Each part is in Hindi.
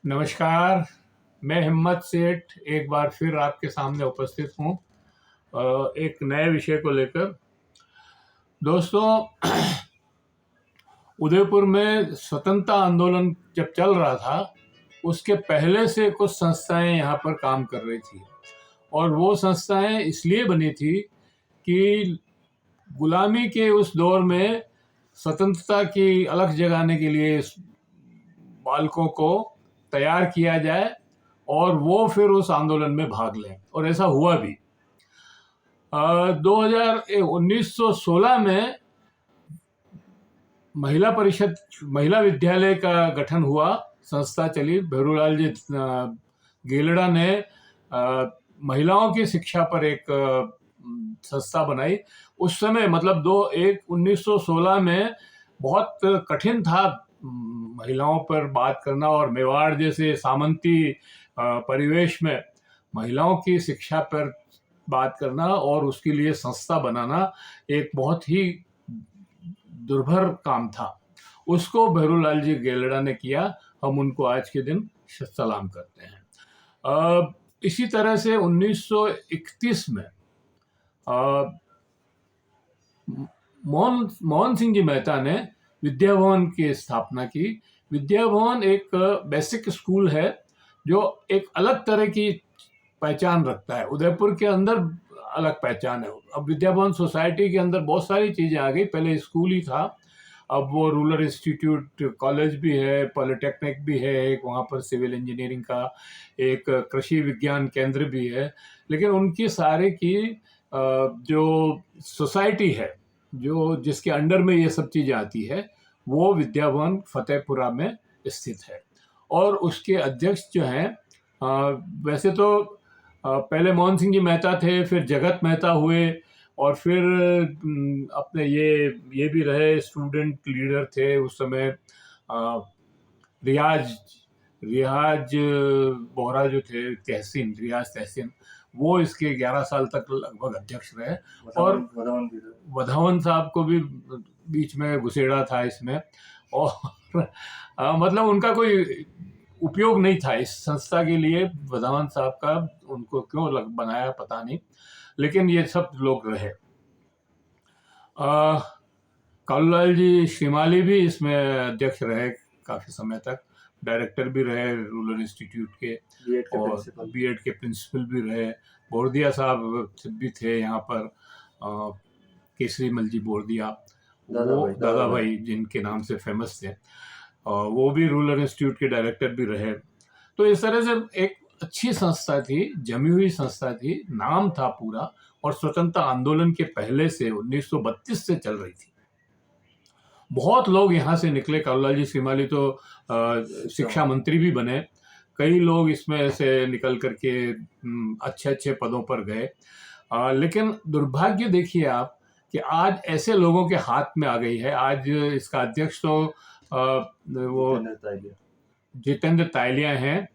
नमस्कार। मैं हिम्मत सेठ एक बार फिर आपके सामने उपस्थित हूँ एक नए विषय को लेकर। दोस्तों, उदयपुर में स्वतंत्रता आंदोलन जब चल रहा था, उसके पहले से कुछ संस्थाएं यहाँ पर काम कर रही थी और वो संस्थाएं इसलिए बनी थी कि गुलामी के उस दौर में स्वतंत्रता की अलख जगाने के लिए बालकों को तैयार किया जाए और वो फिर उस आंदोलन में भाग लें, और ऐसा हुआ भी। 1916 में महिला परिषद, महिला विद्यालय का गठन हुआ, संस्था चली। भैरूलाल जी गेलड़ा ने महिलाओं की शिक्षा पर एक संस्था बनाई। उस समय मतलब 1916 में बहुत कठिन था महिलाओं पर बात करना, और मेवाड़ जैसे सामंती परिवेश में महिलाओं की शिक्षा पर बात करना और उसके लिए संस्था बनाना एक बहुत ही दुर्भर काम था। उसको भैरूलाल जी गेलड़ा ने किया। हम उनको आज के दिन सलाम करते हैं। इसी तरह से 1931 में मोहन सिंह जी मेहता ने विद्या भवन की स्थापना की। विद्या भवन एक बेसिक स्कूल है जो एक अलग तरह की पहचान रखता है। उदयपुर के अंदर अलग पहचान है। अब विद्या भवन सोसाइटी के अंदर बहुत सारी चीज़ें आ गई। पहले स्कूल ही था, अब वो रूरल इंस्टीट्यूट कॉलेज भी है, पॉलिटेक्निक भी है, एक वहाँ पर सिविल इंजीनियरिंग का एक कृषि विज्ञान केंद्र भी है। लेकिन उनकी सारे की जो सोसाइटी है, जो जिसके अंडर में ये सब चीज़ें आती है, वो विद्या भवन फतेहपुरा में स्थित है। और उसके अध्यक्ष जो हैं, वैसे तो पहले मोहन सिंह जी मेहता थे, फिर जगत मेहता हुए, और फिर अपने ये भी रहे, स्टूडेंट लीडर थे उस समय। रियाज बोहरा जो थे, रियाज तहसीन, वो इसके 11 साल तक लगभग अध्यक्ष रहे। और वधावन साहब को भी बीच में घुसेड़ा था इसमें, और मतलब उनका कोई उपयोग नहीं था इस संस्था के लिए। वधावन साहब का उनको क्यों बनाया पता नहीं, लेकिन ये सब लोग रहे। कालूलाल जी श्रीमाली भी इसमें अध्यक्ष रहे काफ़ी समय तक, डायरेक्टर भी रहे रूरल इंस्टीट्यूट के, और बीएड के प्रिंसिपल भी रहे। बोरदिया साहब भी थे यहाँ पर, केसरी मल जी बोरदिया, वो दादा भाई जिनके नाम से फेमस थे, वो भी रूरल इंस्टीट्यूट के डायरेक्टर भी रहे। तो इस तरह से एक अच्छी संस्था थी, जमी हुई संस्था थी, नाम था पूरा, और स्वतंत्रता आंदोलन के पहले से 1932 से चल रही थी। बहुत लोग यहाँ से निकले। कालूलाल जी श्रीमाली तो शिक्षा मंत्री भी बने। कई लोग इसमें से निकल करके अच्छे अच्छे पदों पर गए। लेकिन दुर्भाग्य देखिए आप कि आज ऐसे लोगों के हाथ में आ गई है। आज इसका अध्यक्ष तो वो जितेंद्र तायलिया हैं।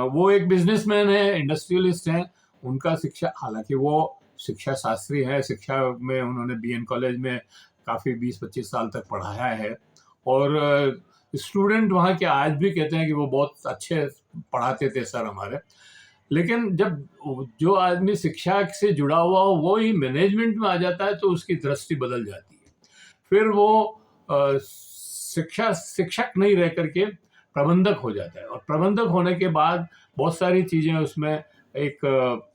वो एक बिजनेसमैन है, इंडस्ट्रियलिस्ट हैं। उनका शिक्षा, हालांकि वो शिक्षा शास्त्री है, शिक्षा में उन्होंने बीएन कॉलेज में काफ़ी 20-25 साल तक पढ़ाया है, और स्टूडेंट वहाँ के आज भी कहते हैं कि वो बहुत अच्छे पढ़ाते थे सर हमारे। लेकिन जब जो आदमी शिक्षा से जुड़ा हुआ हो वो ही मैनेजमेंट में आ जाता है तो उसकी दृष्टि बदल जाती है। फिर वो शिक्षक नहीं रह करके प्रबंधक हो जाता है, और प्रबंधक होने के बाद बहुत सारी चीज़ें उसमें एक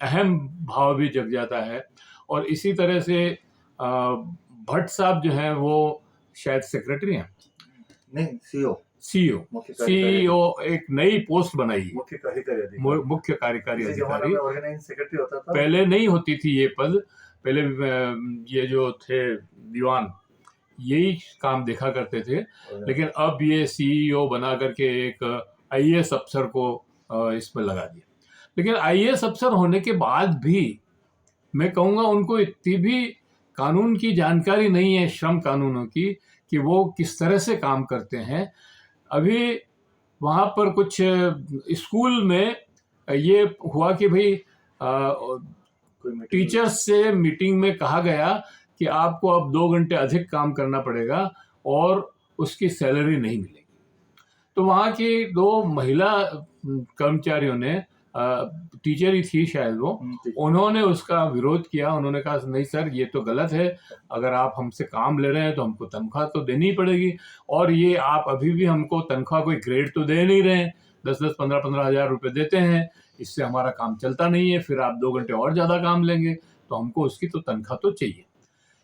अहम भाव भी जग जाता है। और इसी तरह से भट्ट साहब जो हैं वो शायद सेक्रेटरी हैं, नहीं सीईओ एक नई पोस्ट बनाई, मुख्य कार्यकारी अधिकारी। सेक्रेटरी होता था, पहले नहीं होती थी ये पद। पहले ये जो थे दीवान, यही काम देखा करते थे। लेकिन अब ये सीईओ बना करके एक आईएएस अफसर को इसमें लगा दिया। लेकिन आईएएस अफसर होने के बाद भी मैं कहूँगा उनको इतनी भी कानून की जानकारी नहीं है, श्रम कानूनों की, कि वो किस तरह से काम करते हैं। अभी वहाँ पर कुछ स्कूल में ये हुआ कि भाई टीचर्स से मीटिंग में कहा गया कि आपको अब 2 घंटे अधिक काम करना पड़ेगा और उसकी सैलरी नहीं मिलेगी। तो वहाँ की 2 महिला कर्मचारियों ने, टीचर ही थी शायद वो, उन्होंने उसका विरोध किया। उन्होंने कहा नहीं सर, ये तो गलत है, अगर आप हमसे काम ले रहे हैं तो हमको तनख्वाह तो देनी ही पड़ेगी, और ये आप अभी भी हमको तनख्वाह कोई ग्रेड तो दे नहीं रहे हैं, 10-10, 15-15 हज़ार रुपये देते हैं, इससे हमारा काम चलता नहीं है, फिर आप 2 घंटे और ज़्यादा काम लेंगे तो हमको उसकी तो तनख्वाह तो चाहिए।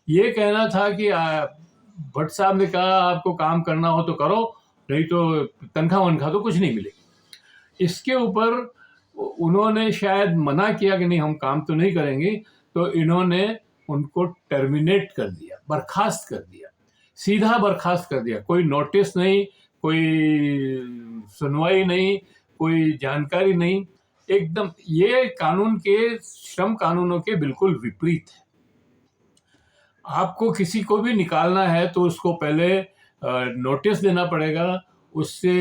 ये कहना था कि भट्ट साहब ने कहा आपको काम करना हो तो करो, नहीं तो तनख्वाह वनख्वाह तो कुछ नहीं मिलेगी। इसके ऊपर उन्होंने शायद मना किया कि नहीं हम काम तो नहीं करेंगे, तो इन्होंने उनको टर्मिनेट कर दिया, बर्खास्त कर दिया, सीधा बर्खास्त कर दिया। कोई नोटिस नहीं, कोई सुनवाई नहीं, कोई जानकारी नहीं, एकदम ये कानून के, श्रम कानूनों के बिल्कुल विपरीत है। आपको किसी को भी निकालना है तो उसको पहले नोटिस देना पड़ेगा, उससे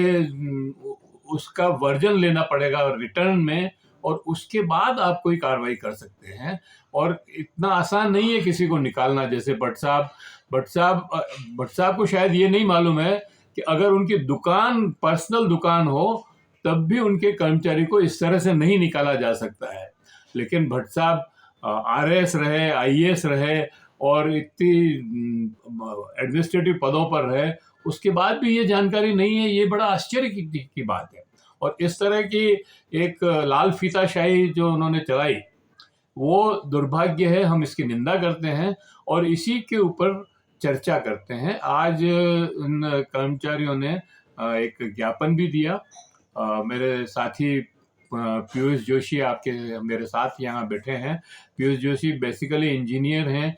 उसका वर्जन लेना पड़ेगा रिटर्न में, और उसके बाद आप कोई कार्रवाई कर सकते हैं। और इतना आसान नहीं है किसी को निकालना। जैसे भट्ट साहब को शायद ये नहीं मालूम है कि अगर उनकी दुकान, पर्सनल दुकान हो, तब भी उनके कर्मचारी को इस तरह से नहीं निकाला जा सकता है। लेकिन भट्ट साहब RAS रहे, IAS रहे, और इतनी एडमिनिस्ट्रेटिव पदों पर रहे, उसके बाद भी ये जानकारी नहीं है। ये बड़ा आश्चर्य की बात है। और इस तरह की एक लाल फीताशाही जो उन्होंने चलाई, वो दुर्भाग्य है। हम इसकी निंदा करते हैं और इसी के ऊपर चर्चा करते हैं। आज उन कर्मचारियों ने एक ज्ञापन भी दिया। मेरे साथी पीयूष जोशी आपके मेरे साथ यहाँ बैठे हैं। पीयूष जोशी बेसिकली इंजीनियर हैं,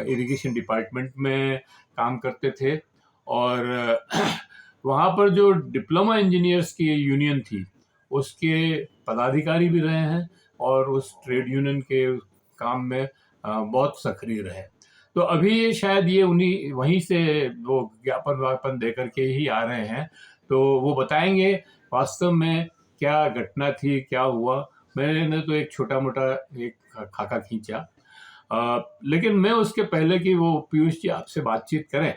इरिगेशन डिपार्टमेंट में काम करते थे, और वहाँ पर जो डिप्लोमा इंजीनियर्स की यूनियन थी उसके पदाधिकारी भी रहे हैं, और उस ट्रेड यूनियन के काम में बहुत सक्रिय रहे। तो अभी शायद ये वहीं से वो ज्ञापन दे करके ही आ रहे हैं, तो वो बताएंगे वास्तव में क्या घटना थी, क्या हुआ। मैंने तो एक छोटा मोटा एक खाका खींचा, लेकिन मैं उसके पहले कि वो पीयूष जी आपसे बातचीत करें,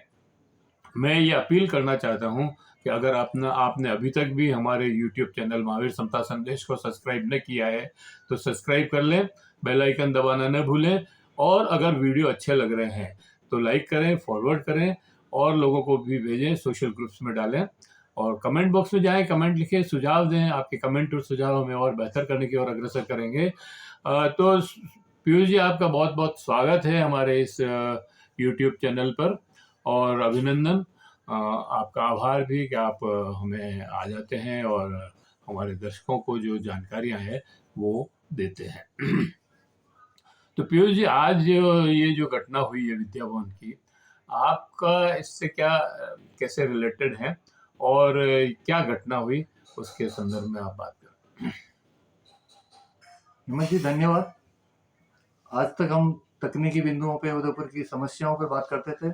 मैं ये अपील करना चाहता हूँ कि अगर आपने अभी तक भी हमारे YouTube चैनल महावीर समता संदेश को सब्सक्राइब न किया है तो सब्सक्राइब कर लें, बेल आइकन दबाना न भूलें, और अगर वीडियो अच्छे लग रहे हैं तो लाइक करें, फॉरवर्ड करें, और लोगों को भी भेजें, सोशल ग्रुप्स में डालें, और कमेंट बॉक्स में जाएं, कमेंट लिखें, सुझाव दें। आपके कमेंट और सुझाव हमें और बेहतर करने की ओर अग्रसर करेंगे। तो पीयूष जी, आपका बहुत बहुत स्वागत है हमारे इस YouTube चैनल पर, और अभिनंदन, आपका आभार भी कि आप हमें आ जाते हैं और हमारे दर्शकों को जो जानकारियां हैं वो देते हैं। तो पीयूष जी, आज ये जो घटना हुई है विद्या भवन की, आपका इससे क्या, कैसे रिलेटेड है, और क्या घटना हुई उसके संदर्भ में आप बात करें। हिम्मत जी, धन्यवाद। आज तक हम तकनीकी बिंदुओं पे, उदयपुर की समस्याओं पे बात करते थे।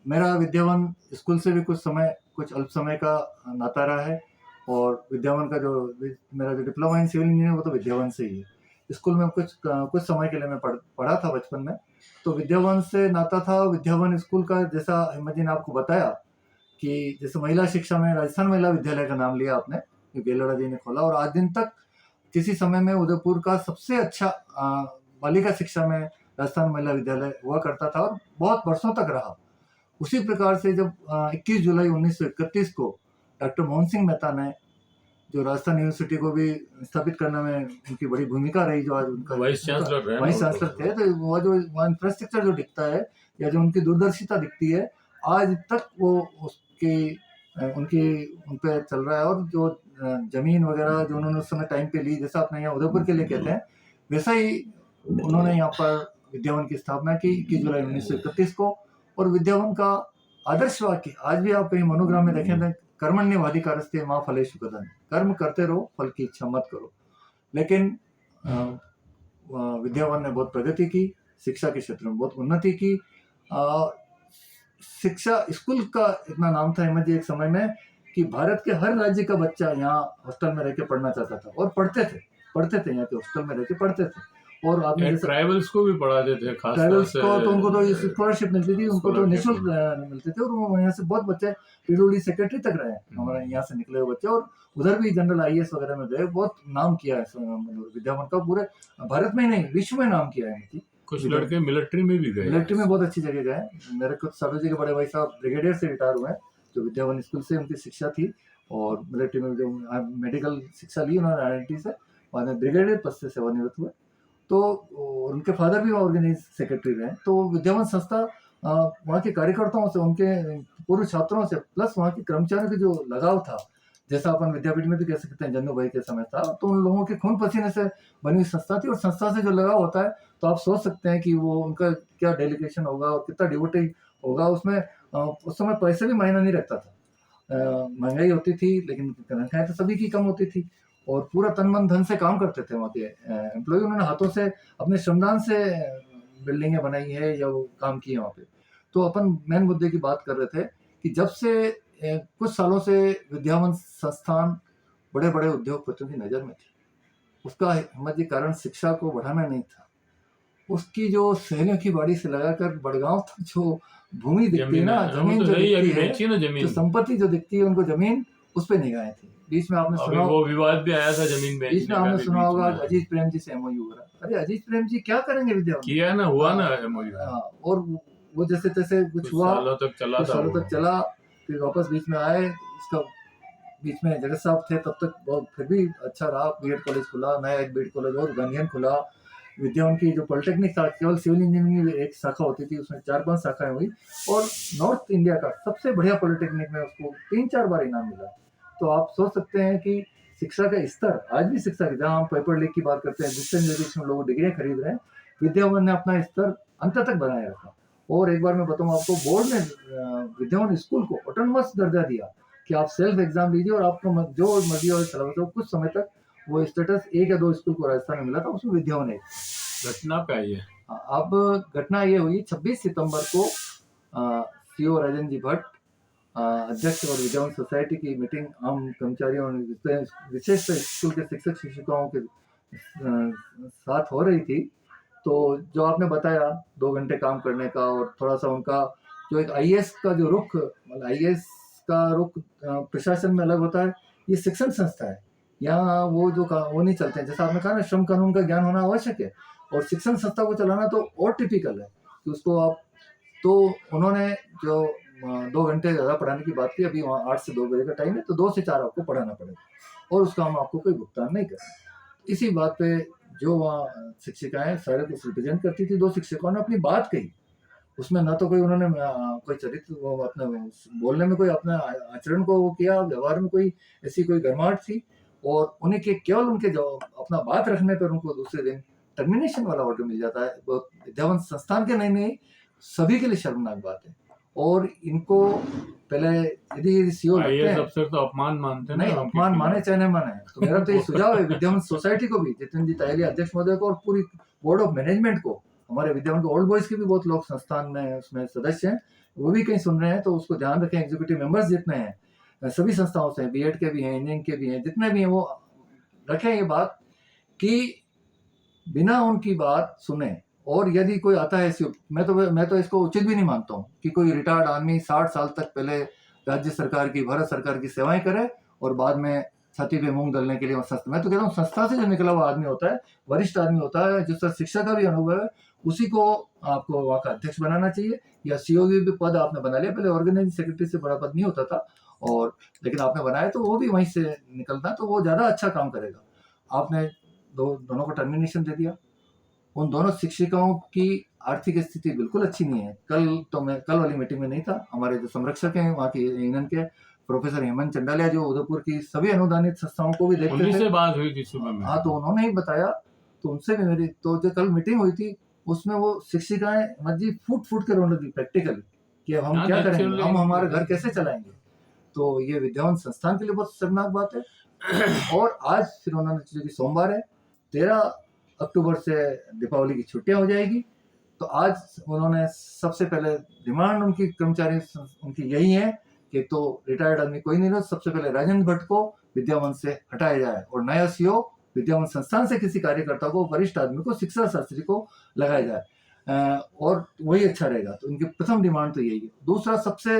मेरा विद्यावन स्कूल से भी कुछ अल्प समय का नाता रहा है, और विद्यावन का मेरा जो डिप्लोमा इन सिविल इंजीनियर वो तो विद्यावन से ही है। स्कूल में कुछ समय के लिए मैं पढ़ा था बचपन में, तो विद्यावन से नाता था। विद्यावन स्कूल का, जैसा हिम्मत जी ने आपको बताया कि जैसे महिला शिक्षा में राजस्थान महिला विद्यालय का नाम लिया आपने, जो गेलोड़ा जी ने खोला, और आज दिन तक किसी समय में उदयपुर का सबसे अच्छा बालिका शिक्षा में राजस्थान महिला विद्यालय हुआ करता था, और बहुत वर्षों तक रहा। उसी प्रकार से जब 21 जुलाई 1931 को डॉक्टर मोहन सिंह मेहता ने, जो राजस्थान यूनिवर्सिटी को भी स्थापित करने में उनकी बड़ी भूमिका रही, जो आज उनका वाइस चांसलर थे, तो वो जो इंफ्रास्ट्रक्चर जो दिखता है, या जो उनकी दूरदर्शिता दिखती है, आज तक वो उन पे चल रहा है। और जो जमीन वगैरह जो उन्होंने उस समय टाइम पे ली, जैसा अपने यहाँ उदयपुर के लिए कहते हैं, वैसा ही उन्होंने यहाँ पर विद्यावन की स्थापना की 21 जुलाई 1931 को। और विद्यावन का आदर्श वाक्य आज भी आप कहीं मनोग्राम में देखें तो, कर्मण्येवाधिकारस्ते मा फलेषु कदाचन, कर्म करते रहो, फल की इच्छा मत करो। लेकिन विद्यावन ने बहुत प्रगति की, शिक्षा के क्षेत्र में बहुत उन्नति की। शिक्षा, स्कूल का इतना नाम था हिम्मत जी एक समय में कि भारत के हर राज्य का बच्चा यहाँ हॉस्टल में रह के पढ़ना चाहता था, और पढ़ते थे यहाँ के हॉस्टल में रह के पढ़ते थे। और आपने जैसे ट्राइबल्स को भी पढ़ाते थे, खास तौर ट्राइबल्स से को तो उनको तो स्कॉलरशिप मिलती थी, उनको तो निःशुल्क मिलते थे, और वो यहाँ से बहुत बच्चे पीडब्ल्यूडी सेक्रेटरी तक रहे हमारे यहाँ से निकले हुए बच्चे, और उधर भी जनरल आईएएस वगैरह में गए, बहुत नाम किया है विद्यावन का, पूरे भारत में ही नहीं विश्व में नाम किया है इनकी। कुछ लड़के मिलिट्री में भी गए, मिलिट्री में बहुत अच्छी जगह गए। मेरे कुछ साधु जी के बड़े भाई साहब ब्रिगेडियर से रिटायर हुए हैं, जो विद्यावन स्कूल से उनकी शिक्षा थी, और मिलिट्री में जो मेडिकल शिक्षा ली उन्होंने आईआईटी से, बाद में ब्रिगेडियर पद से सेवानिवृत्त हुए। तो उनके फादर भी ऑर्गेनाइज सेक्रेटरी रहे। तो विद्यावन संस्था वहाँ के कार्यकर्ताओं से, उनके पूर्व छात्रों से, प्लस वहाँ के कर्मचारियों के जो लगाव था, जैसा अपन विद्यापीठ में भी कह सकते हैं जन्नू भाई के समय था, तो उन लोगों के खून पसीने से बनी हुई संस्था थी, और संस्था से जो लगाव होता है तो आप सोच सकते हैं कि वो उनका क्या डेलीगेशन होगा और कितना डिवोटी होगा उसमें। उस समय पैसे भी मायना नहीं रखता था, महंगाई होती थी लेकिन तनख्वाहें तो सभी की कम होती थी, और पूरा तन मन धन से काम करते थे वहाँ के एम्प्लॉय। उन्होंने हाथों से अपने श्रमदान से बिल्डिंगें बनाई है या वो काम किए वहाँ पे। तो अपन मेन मुद्दे की बात कर रहे थे कि जब से कुछ सालों से विद्यावन संस्थान बड़े बड़े उद्योगपतियों की नज़र में थी, उसका हिम्मत कारण शिक्षा को बढ़ाना नहीं था। उसकी जो सहेलियों की बाड़ी से लगाकर बड़गांव तक जो भूमि दिखती है ना, जमीन जो दिखती है, जो संपत्ति जो दिखती है, उनको जमीन उस पर निगाहें थी। बीच में आपने सुना, वो विवाद भी आया था जमीन में, बीच में आपने सुना होगा अजीत प्रेम जी से एमओयू हो रहा। अरे अजीत प्रेम जी क्या करेंगे विद्यावन? किया ना, हुआ ना एमओयू। और वो जैसे तैसे कुछ हुआ, सालों तक चला, फिर वापस बीच में आए। इसका बीच में जगत साहब थे तब तक, बहुत फिर भी अच्छा रहा। बीएड कॉलेज खुला, नया एक बीएड कॉलेज और गांधीयन खुला। विद्यावन की जो पॉलिटेक्निक था, केवल सिविल इंजीनियरिंग की एक शाखा होती थी, उसमें 4-5 शाखाएं हुई, और नॉर्थ इंडिया का सबसे बढ़िया पॉलिटेक्निक में उसको 3-4 बार इनाम मिला। तो आप सोच सकते हैं कि शिक्षा का स्तर आज भी, शिक्षा की जहाँ हम पेपर लीक की बात करते हैं, डिस्टेंस एजुकेशन में लोग डिग्रियाँ खरीद रहे हैं, विद्यावन ने अपना स्तर अंत तक बनाए रखा। और एक बार मैं बताऊँ आपको, बोर्ड ने विद्यावन स्कूल को ऑटोनमस दर्जा दिया कि आप सेल्फ एग्जाम लीजिए और आपको जो मर्जी और सिलेबस हो। कुछ समय तक वो स्टेटस 1 या 2 स्कूल को राजस्थान में मिला था, उसमें विद्यावन एक घटना पे आई है। अब घटना ये हुई 26 सितंबर को सीओ राजन जी भट्ट, अध्यक्ष और विद्यावन सोसाइटी की मीटिंग आम कर्मचारियों, विशेष स्कूल के शिक्षक शिक्षिकाओं के साथ हो रही थी। तो जो आपने बताया 2 घंटे काम करने का, और थोड़ा सा उनका जो एक आईएएस का जो रुख, आईएएस का रुख प्रशासन में अलग होता है, ये शिक्षण संस्था है, यहाँ वो जो वो नहीं चलते हैं। जैसा आपने कहा ना, श्रम कानून का ज्ञान होना आवश्यक है, और शिक्षण संस्था को चलाना तो और टिपिकल है कि उसको आप, तो उन्होंने जो 2 घंटे ज़्यादा पढ़ाने की बात की। अभी वहाँ 8 से 2 बजे का टाइम है, तो 2 से 4 आपको पढ़ाना पड़ेगा, और उसका हम आपको कोई भुगतान नहीं करें। इसी बात पे जो वहाँ शिक्षिकाएं सारे कुछ रिप्रेजेंट करती थी, 2 शिक्षकों ने अपनी बात कही। उसमें ना तो कोई उन्होंने कोई चरित्र वो अपने बोलने में कोई अपना आचरण को वो किया, व्यवहार में कोई ऐसी कोई गर्माहट थी, और उन्हें के केवल उनके जो अपना बात रखने पर उनको दूसरे दिन टर्मिनेशन वाला ऑर्डर मिल जाता है। विद्यावन संस्थान के नहीं, सभी के लिए शर्मनाक बात है। और इनको पहले यदि सीओ लगते हैं, अफसर तो अपमान मानते हैं, नहीं अपमान माने चाहे नहीं माने, तो मेरा तो ये सुझाव है विद्यावन सोसाइटी को भी, जितेंद्र जी तायली अध्यक्ष महोदय को, और पूरी बोर्ड ऑफ मैनेजमेंट को, हमारे विद्यावन के ओल्ड बॉयज के भी बहुत लोग संस्थान में उसमें सदस्य हैं, वो भी कहीं सुन रहे हैं, तो उसको ध्यान रखें। एग्जीक्यूटिव मेंबर्स जितने हैं सभी संस्थाओं से, बीएड के भी हैं, इंजीनियरिंग के भी हैं, जितने भी हैं, वो रखें ये बात कि बिना उनकी बात सुने। और यदि कोई आता है, मैं तो इसको उचित भी नहीं मानता हूँ कि कोई रिटायर्ड आदमी 60 साल तक पहले राज्य सरकार की, भारत सरकार की सेवाएं करे, और बाद में छाती पे मूंग दलने के लिए संस्था, मैं तो कहता हूँ संस्था से जो निकला हुआ आदमी होता है, वरिष्ठ आदमी होता है, जिसका शिक्षा का भी अनुभव है, उसी को आपको वहाँ का अध्यक्ष बनाना चाहिए, या सीओ भी पद आपने बना लिया। पहले ऑर्गेनाइजिंग सेक्रेटरी से बड़ा पद नहीं होता था, और लेकिन आपने बनाया तो वो भी वहीं से निकलता, तो वो ज़्यादा अच्छा काम करेगा। आपने दोनों को टर्मिनेशन दे दिया। उन दोनों शिक्षिकाओं की आर्थिक स्थिति बिल्कुल अच्छी नहीं है। कल वाली मीटिंग में नहीं था, हमारे जो संरक्षक हैं वहाँ की यूनियन के प्रोफेसर हेमंत चंडालिया, जो उदयपुर की सभी अनुदानित संस्थाओं को भी देखते थे, से बात हुई थी सुबह में। हाँ, तो उन्होंने ही बताया, तो उनसे भी मेरी तो जो कल मीटिंग हुई थी, उसमें वो शिक्षिकाएं मजी फूट के रोने दी प्रैक्टिकल, कि अब हम क्या करेंगे, हम हमारा घर कैसे चलाएंगे। तो ये विद्यावन संस्थान के लिए बहुत शर्मनाक बात है। और आज फिर उन्होंने, क्योंकि सोमवार है, 13 अक्टूबर से दीपावली की छुट्टियां हो जाएगी, तो आज उन्होंने सबसे पहले डिमांड उनकी कर्मचारी उनकी यही है कि तो रिटायर्ड आदमी कोई नहीं रहो, सबसे पहले राजेंद्र भट्ट को विद्यावन से हटाया जाए और नया सीओ विद्यावन संस्थान से किसी कार्यकर्ता को, वरिष्ठ आदमी को, शिक्षा शास्त्री को लगाया जाए और वही अच्छा रहेगा। तो उनकी प्रथम डिमांड तो यही है। दूसरा सबसे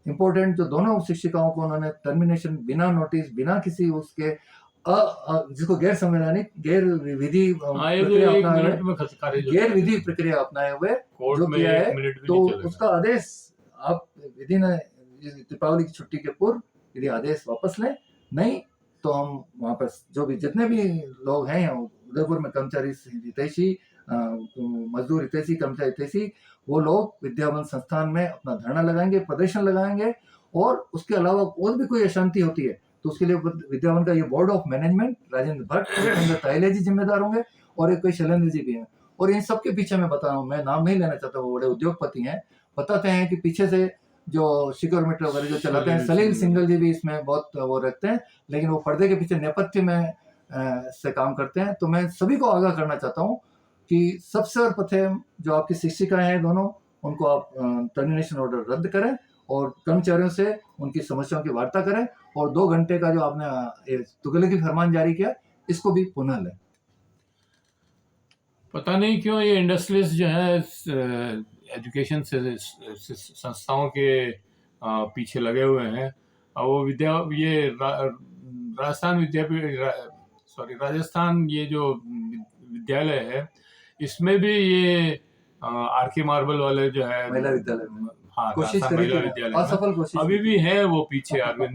इम्पोर्टेंट, जो दोनों शिक्षिकाओं को उन्होंने टर्मिनेशन बिना नोटिस, बिना किसी उसके जिसको गैर संवैधानिक, गैर विधि प्रक्रिया अपनाए हुए, गैर विधि प्रक्रिया अपनाए हुए जो किया है, तो उसका आदेश आप विधि ने दीपावली की छुट्टी के पूर्व यदि आदेश वापस लें, नहीं तो हम वहाँ पर जो भी जितने भी लोग हैं उदयपुर में, कर्मचारी हितैषी, मजदूर हितैषी, कर्मचारी हितैषी, वो लोग विद्यावन संस्थान में अपना धरना लगाएंगे, प्रदर्शन लगाएंगे। और उसके अलावा और भी कोई अशांति होती है तो उसके लिए विद्यावन का ये board of management, Rajendra Bhatt, ताइले जी जिम्मेदार होंगे और एक कोई शैलेंद्र जी भी हैं। और इन सबके पीछे मैं बता रहा हूँ, मैं नाम नहीं लेना चाहता, वो बड़े उद्योगपति हैं, बताते हैं कि पीछे से जो शिखर मीटर वगैरह जो चलाते हैं, सलील सिंगल जी भी इसमें बहुत वो रखते हैं, लेकिन वो पर्दे के पीछे नेपथ्य में से काम करते हैं। तो मैं सभी को आगाह करना चाहता हूँ कि सबसे और प्रथम जो आपकी शिक्षिकाएं हैं दोनों, उनको आप टर्मिनेशन ऑर्डर रद्द करें और कर्मचारियों से उनकी समस्याओं की वार्ता करें, और 2 घंटे का जो आपने तुगलकी फरमान जारी किया, इसको भी पुनः लें। पता नहीं क्यों ये इंडस्ट्रियलिस्ट जो है एजुकेशन से संस्थाओं के पीछे लगे हुए हैं। और वो राजस्थान ये जो विद्यालय है, इसमें भी ये आरके मार्बल वाले जो है महिला विद्यालय, हाँ, कोशिश महिला विद्यालय असफल कोशिश अभी भी है वो पीछे अरविंद।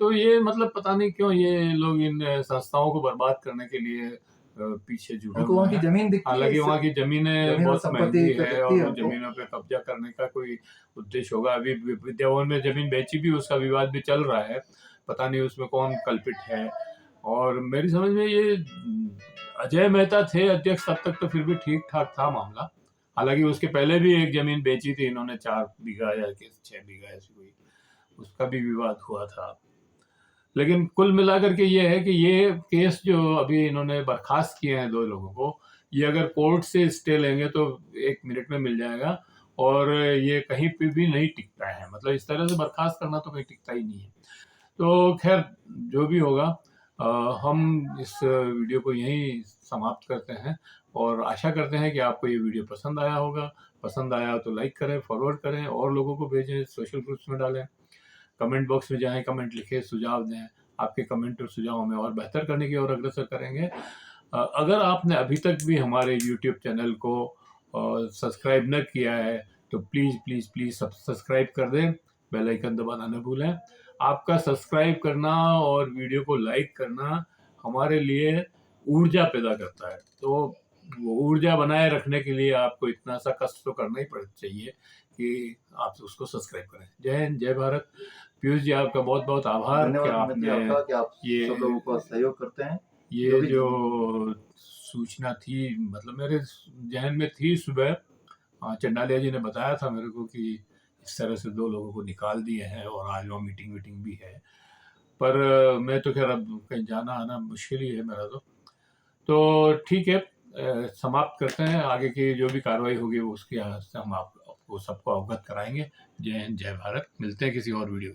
तो ये मतलब पता नहीं क्यों ये लोग इन संस्थाओं को बर्बाद करने के लिए पीछे जुड़े हुए हैं। हालांकि वहाँ की जमीनें बहुत महंगी है और जमीनों पे कब्जा करने का कोई उद्देश्य होगा। अभी विद्यावन में जमीन बेची भी, उसका विवाद भी चल रहा है, पता नहीं उसमें कौन कल्पित है। और मेरी समझ में ये अजय मेहता थे अध्यक्ष, तब तक तो फिर भी ठीक ठाक था मामला। हालांकि उसके पहले भी एक जमीन बेची थी इन्होंने, 4 बीघा या 6 बीघा ऐसी कोई, उसका भी विवाद हुआ था। लेकिन कुल मिलाकर के ये है कि ये केस जो अभी इन्होंने बर्खास्त किए हैं 2 लोगों को, ये अगर कोर्ट से स्टे लेंगे तो 1 मिनट में मिल जाएगा और ये कहीं पे भी नहीं टिकता है। मतलब इस तरह से बर्खास्त करना तो कहीं टिकता ही नहीं है। तो खैर जो भी होगा, हम इस वीडियो को यहीं समाप्त करते हैं और आशा करते हैं कि आपको ये वीडियो पसंद आया होगा। पसंद आया तो लाइक करें, फॉरवर्ड करें और लोगों को भेजें, सोशल ग्रुप्स में डालें, कमेंट बॉक्स में जाएं, कमेंट लिखें, सुझाव दें। आपके कमेंट और सुझाव हमें और बेहतर करने की ओर अग्रसर करेंगे। अगर आपने अभी तक भी हमारे यूट्यूब चैनल को सब्सक्राइब न किया है तो प्लीज़ प्लीज़ प्लीज़ सब्सक्राइब कर दें, बेल आइकन दबाना न भूलें। आपका सब्सक्राइब करना और वीडियो को लाइक करना हमारे लिए ऊर्जा पैदा करता है। तो वो ऊर्जा बनाए रखने के लिए आपको इतना सा कष्ट तो करना ही चाहिए कि आप उसको सब्सक्राइब करें। जय हिंद, जय भारत। पीयूष जी, आपका बहुत बहुत आभार कि आप ये सब लोगों को सहयोग करते हैं। ये जो सूचना थी, मतलब मेरे जहन में थी सुबह, चंडालिया जी ने बताया था मेरे को कि इस तरह से 2 लोगों को निकाल दिए हैं और आज वहाँ मीटिंग भी है। पर मैं तो खैर अब कहीं जाना आना मुश्किल ही है मेरा तो ठीक है, समाप्त करते हैं। आगे की जो भी कार्रवाई होगी वो उसके हम आपको सबको अवगत कराएंगे। जय हिंद, जय भारत। मिलते हैं किसी और वीडियो